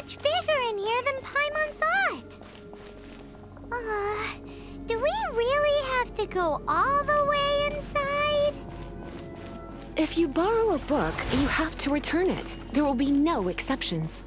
much bigger in here than Paimon thought. Do we really have to go all the way inside? If you borrow a book, you have to return it. There will be no exceptions.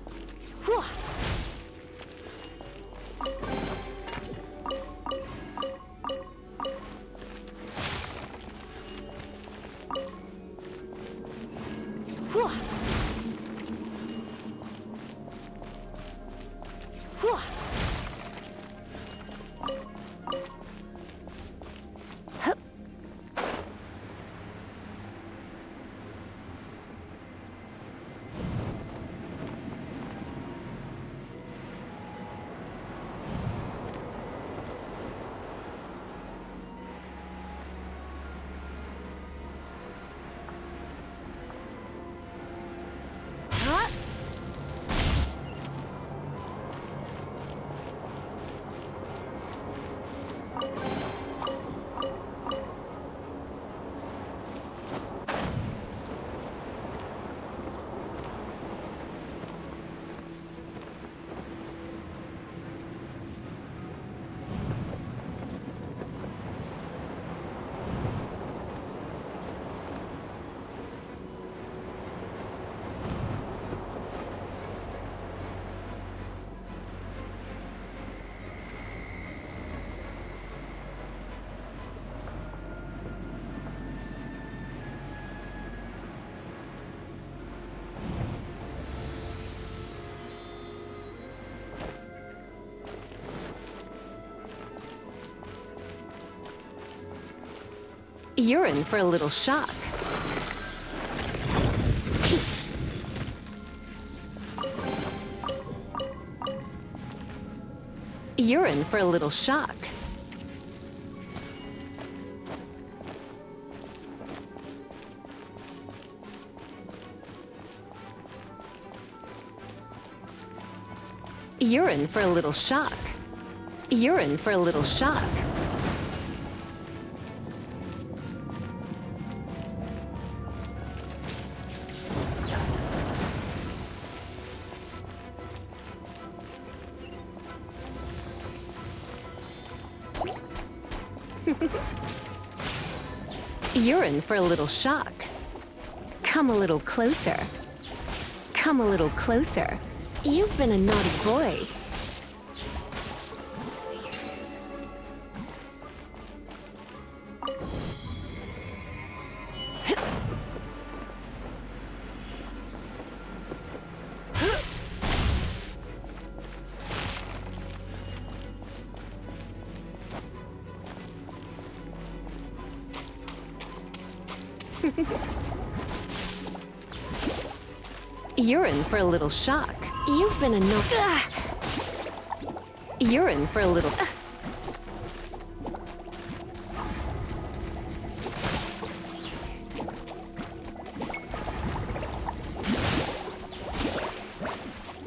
You're in for a little shock. You're in for a little shock. You're in for a little shock. You're in for a little shock. You're in for a little shock. Come a little closer. Come a little closer. You've been a naughty boy. You're in for a little shock. You've been a You're in for a little...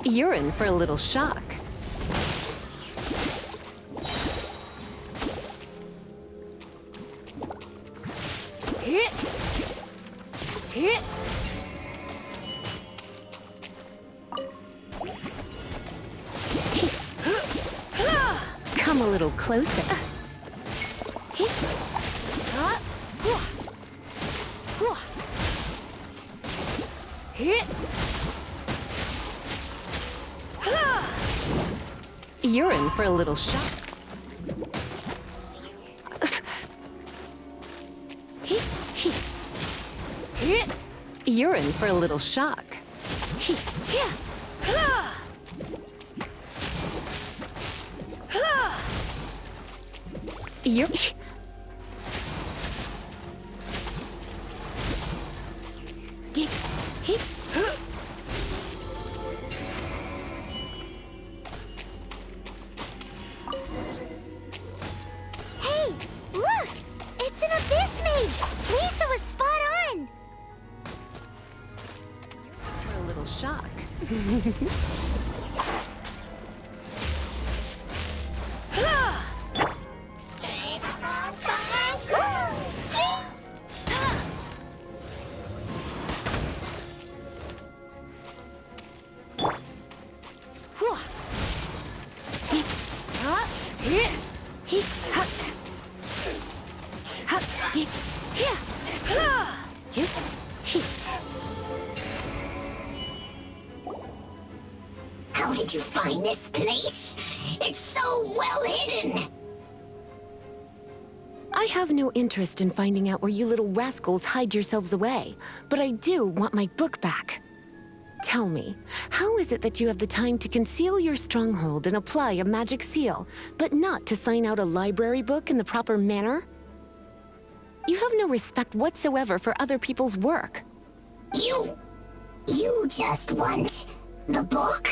You're in for a little shock. Come a little closer. You're in for a little shock. You're in for a little shock. You're... Hey, look! It's an abyss mage! Lisa was spot on! For a little shock. How did you find this place? It's so well hidden! I have no interest in finding out where you little rascals hide yourselves away, but I do want my book back. Tell me, how is it that you have the time to conceal your stronghold and apply a magic seal, but not to sign out a library book in the proper manner? You have no respect whatsoever for other people's work. You just want the book?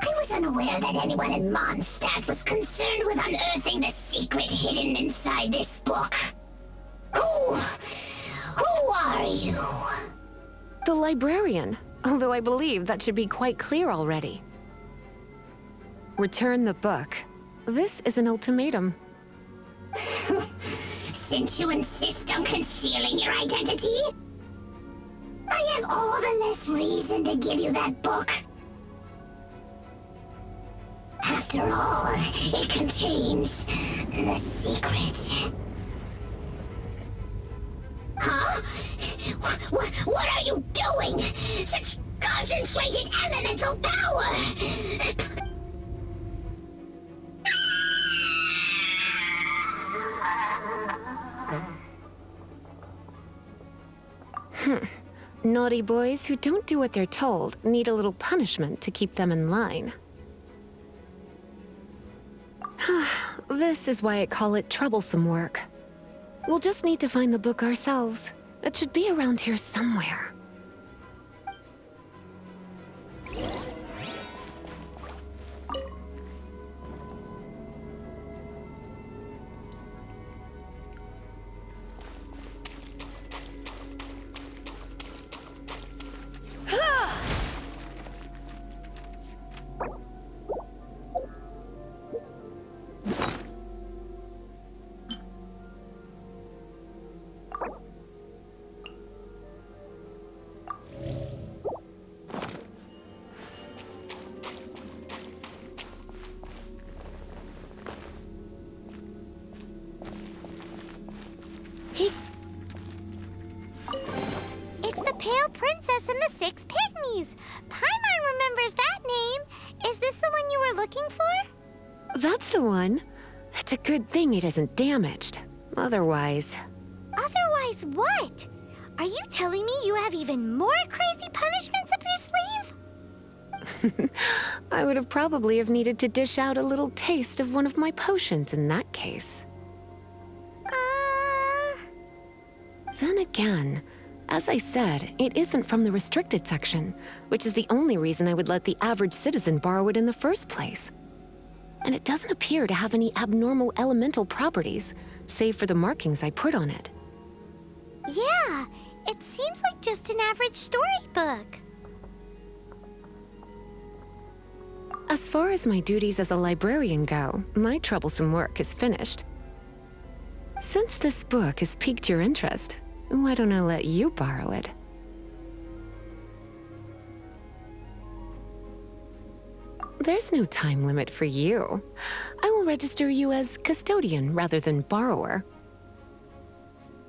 I was unaware that anyone in Mondstadt was concerned with unearthing the secret hidden inside this book. Who are you? The librarian, although I believe that should be quite clear already. Return the book. This is an ultimatum. Since you insist on concealing your identity, I have all the less reason to give you that book. After all, it contains the secret. Huh? What are you doing? Such concentrated elemental power! Naughty boys who don't do what they're told need a little punishment to keep them in line. This is why I call it troublesome work. We'll just need to find the book ourselves. It should be around here somewhere. It's the Pale Princess and the Six Pygmies. Paimon remembers that name. Is this the one you were looking for? That's the one. It's a good thing it isn't damaged. Otherwise... Otherwise what? Are you telling me you have even more crazy punishments up your sleeve? I would have probably have needed to dish out a little taste of one of my potions in that case. Then again, as I said, it isn't from the restricted section, which is the only reason I would let the average citizen borrow it in the first place. And it doesn't appear to have any abnormal elemental properties, save for the markings I put on it. Yeah, it seems like just an average storybook. As far as my duties as a librarian go, my troublesome work is finished. Since this book has piqued your interest, why don't I let you borrow it? There's no time limit for you. I will register you as custodian rather than borrower.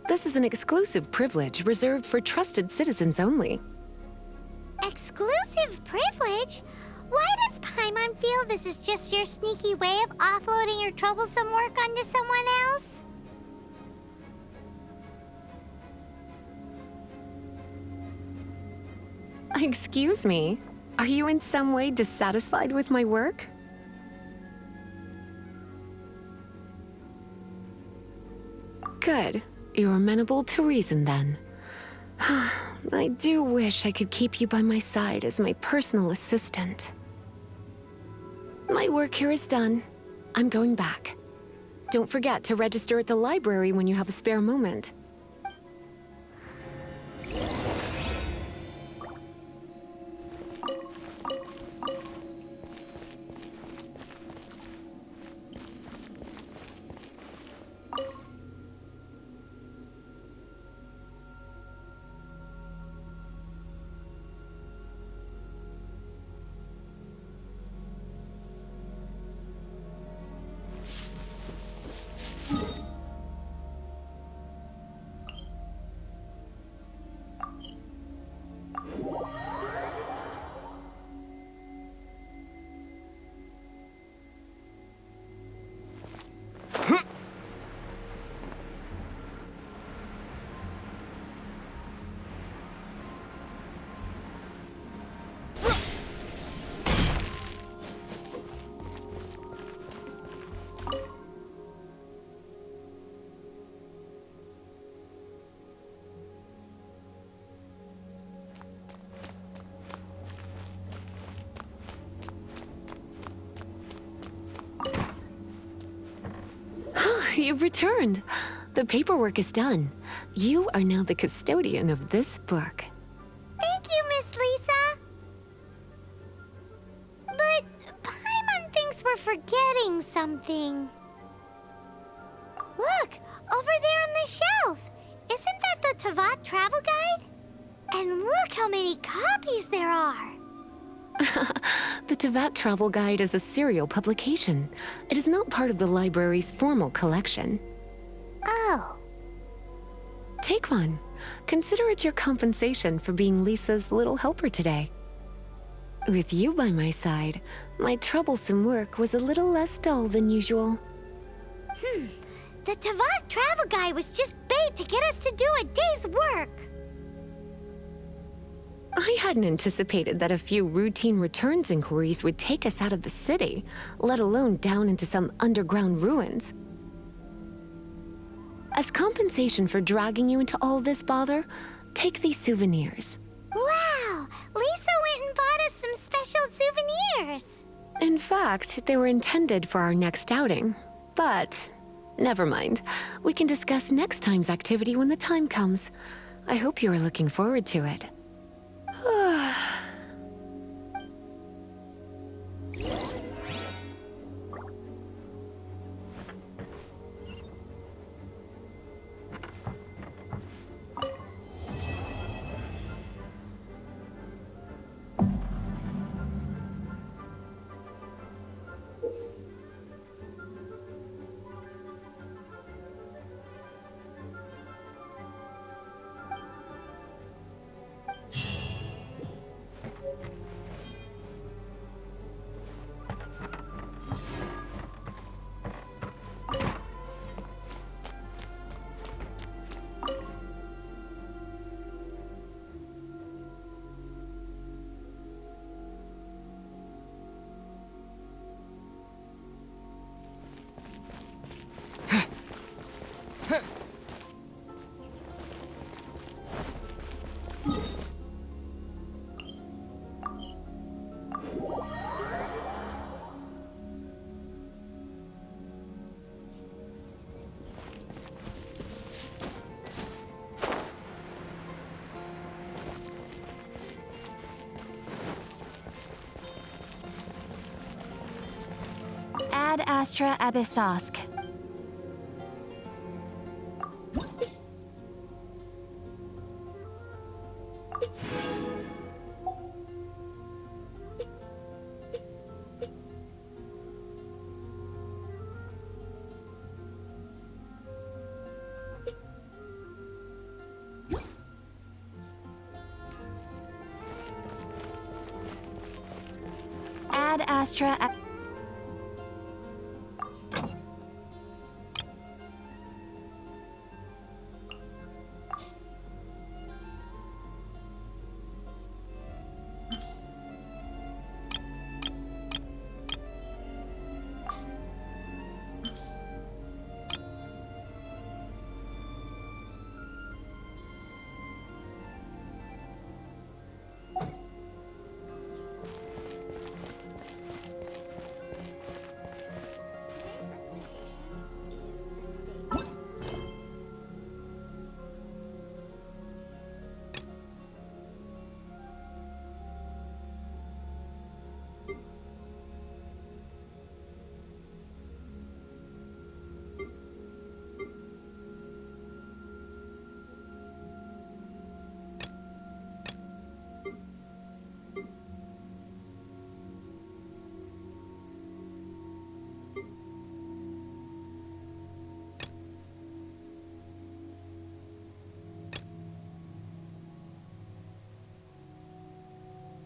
This is an exclusive privilege reserved for trusted citizens only. Exclusive privilege? Why does Paimon feel this is just your sneaky way of offloading your troublesome work onto someone else? Excuse me, are you in some way dissatisfied with my work? Good. You're amenable to reason then. I do wish I could keep you by my side as my personal assistant. My work here is done. I'm going back. Don't forget to register at the library when you have a spare moment. You've returned. The paperwork is done. You are now the custodian of this book. Thank you, Miss Lisa. But Paimon thinks we're forgetting something. Look, over there on the shelf. Isn't that the Tavat travel guide? And look how many copies there are. The Tavat Travel Guide is a serial publication. It is not part of the library's formal collection. Oh. Take one. Consider it your compensation for being Lisa's little helper today. With you by my side, my troublesome work was a little less dull than usual. The Tavat travel guide was just bait to get us to do a day's work. I hadn't anticipated that a few routine returns inquiries would take us out of the city, let alone down into some underground ruins. As compensation for dragging you into all this bother, take these souvenirs. Wow! Lisa went and bought us some special souvenirs. In fact, they were intended for our next outing, but never mind. We can discuss next time's activity when the time comes. I hope you are looking forward to it. Ad Astra Abyssosk. Ad Astra.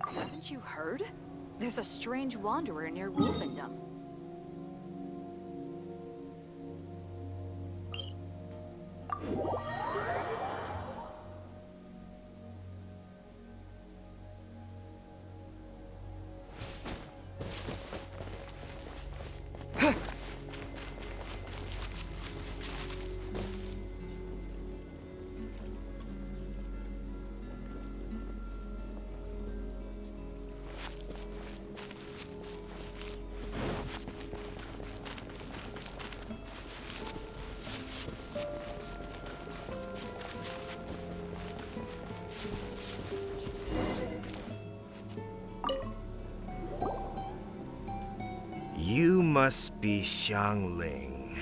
Haven't you heard? There's a strange wanderer near Wolfendom. must be Xiangling.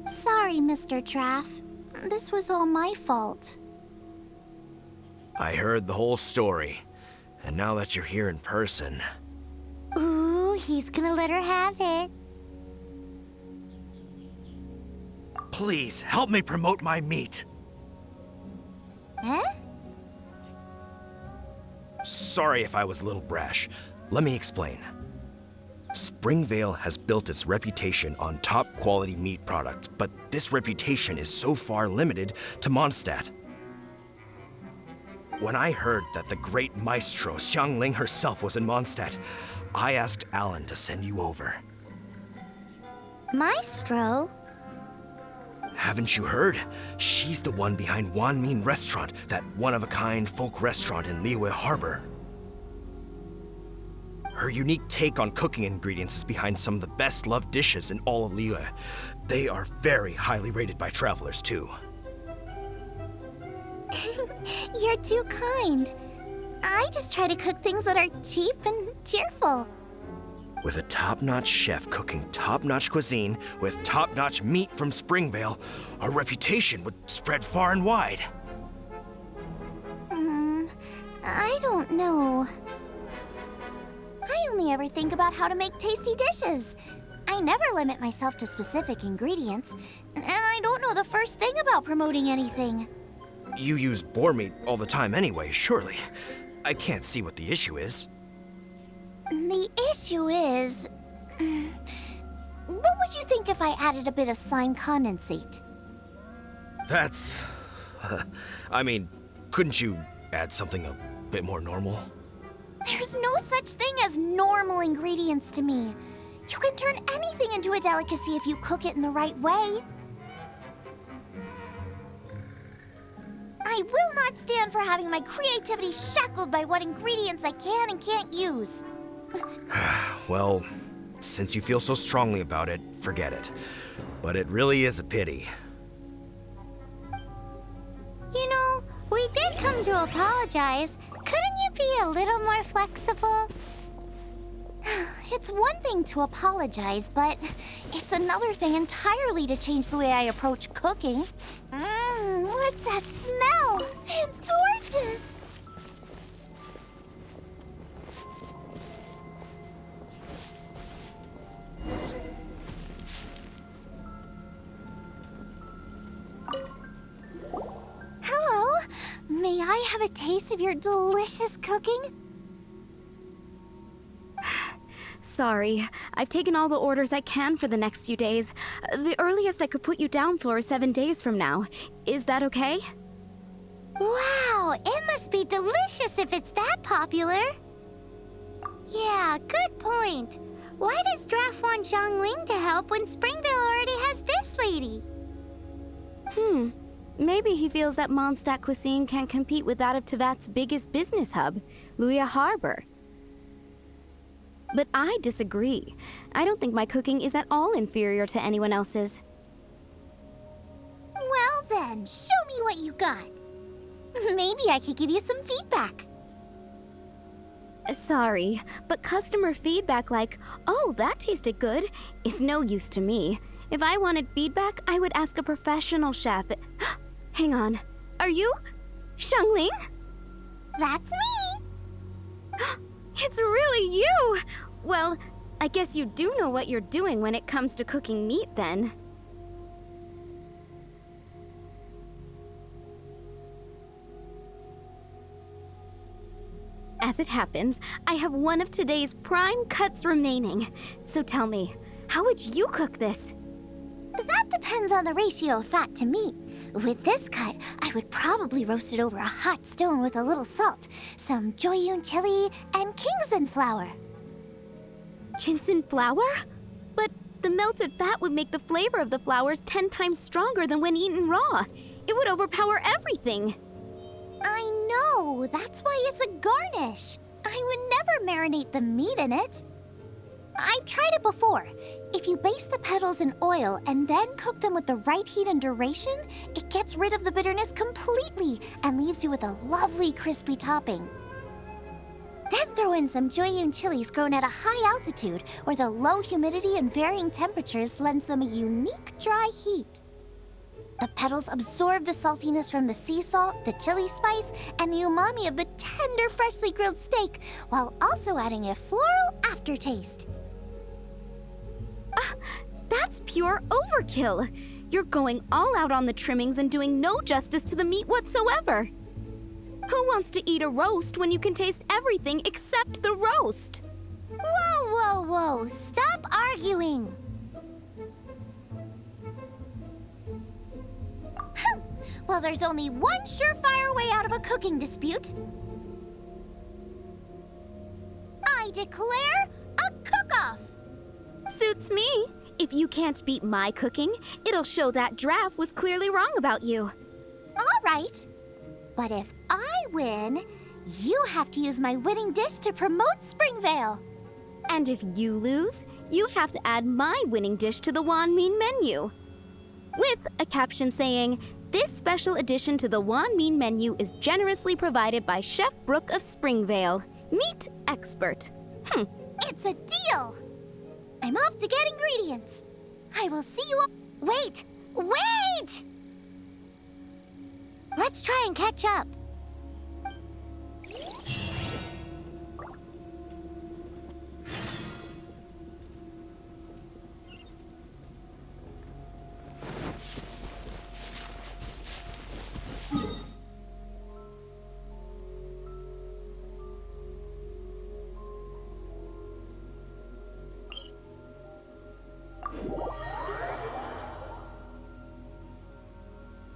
Sorry, Mr. Traff. This was all my fault. I heard the whole story, and now that you're here in person... Ooh, he's gonna let her have it. Please, help me promote my meat! Huh? Sorry if I was a little brash. Let me explain. Springvale has built its reputation on top-quality meat products, but this reputation is so far limited to Mondstadt. When I heard that the great maestro Xiangling herself was in Mondstadt, I asked Alan to send you over. Maestro? Haven't you heard? She's the one behind Wanmin Restaurant, that one-of-a-kind folk restaurant in Liyue Harbor. Her unique take on cooking ingredients is behind some of the best-loved dishes in all of Liyue. They are very highly rated by travelers, too. You're too kind. I just try to cook things that are cheap and cheerful. With a top-notch chef cooking top-notch cuisine with top-notch meat from Springvale, our reputation would spread far and wide. I don't know. I only ever think about how to make tasty dishes. I never limit myself to specific ingredients, and I don't know the first thing about promoting anything. You use boar meat all the time anyway, surely. I can't see what the issue is. The issue is... what would you think if I added a bit of slime condensate? That's... I mean, couldn't you add something a bit more normal? There's no such thing as normal ingredients to me. You can turn anything into a delicacy if you cook it in the right way. I will not stand for having my creativity shackled by what ingredients I can and can't use. Well, since you feel so strongly about it, forget it. But it really is a pity. You know, we did come to apologize. Couldn't you be a little more flexible? It's one thing to apologize, but it's another thing entirely to change the way I approach cooking. What's that smell? It's gorgeous! Hello, may I have a taste of your delicious cooking? Sorry, I've taken all the orders I can for the next few days. The earliest I could put you down for is 7 days from now. Is that okay? Wow, it must be delicious if it's that popular. Yeah, good point. Why does Draft want Xiangling to help when Springvale already has this lady? Maybe he feels that Mondstadt cuisine can't compete with that of Tevat's biggest business hub, Liyue Harbor. But I disagree. I don't think my cooking is at all inferior to anyone else's. Well then, show me what you got. Maybe I could give you some feedback. Sorry, but customer feedback like, "Oh, that tasted good," is no use to me. If I wanted feedback, I would ask a professional chef. Hang on. Are you Xiangling? That's me. It's really you! Well, I guess you do know what you're doing when it comes to cooking meat, then. As it happens, I have one of today's prime cuts remaining. So tell me, how would you cook this? That depends on the ratio of fat to meat. With this cut, I would probably roast it over a hot stone with a little salt, some Joyun chili, and Kingston flour. Ginseng flour? But the melted fat would make the flavor of the flowers 10 times stronger than when eaten raw. It would overpower everything. I know, that's why it's a garnish. I would never marinate the meat in it. I've tried it before. If you baste the petals in oil and then cook them with the right heat and duration, it gets rid of the bitterness completely and leaves you with a lovely crispy topping. Then throw in some Joyun chilies grown at a high altitude, where the low humidity and varying temperatures lends them a unique dry heat. The petals absorb the saltiness from the sea salt, the chili spice, and the umami of the tender, freshly grilled steak, while also adding a floral aftertaste. That's pure overkill. You're going all out on the trimmings and doing no justice to the meat whatsoever. Who wants to eat a roast when you can taste everything except the roast? Whoa, whoa, whoa! Stop arguing! Well, there's only one surefire way out of a cooking dispute. I declare a cook-off! Suits me. If you can't beat my cooking, it'll show that Draff was clearly wrong about you. All right. But if I win, you have to use my winning dish to promote Springvale. And if you lose, you have to add my winning dish to the Wanmin menu. With a caption saying, "This special addition to the Wanmin menu is generously provided by Chef Brooke of Springvale, meat expert." It's a deal! I'm off to get ingredients. I will see you all. Wait! Wait! Let's try and catch up.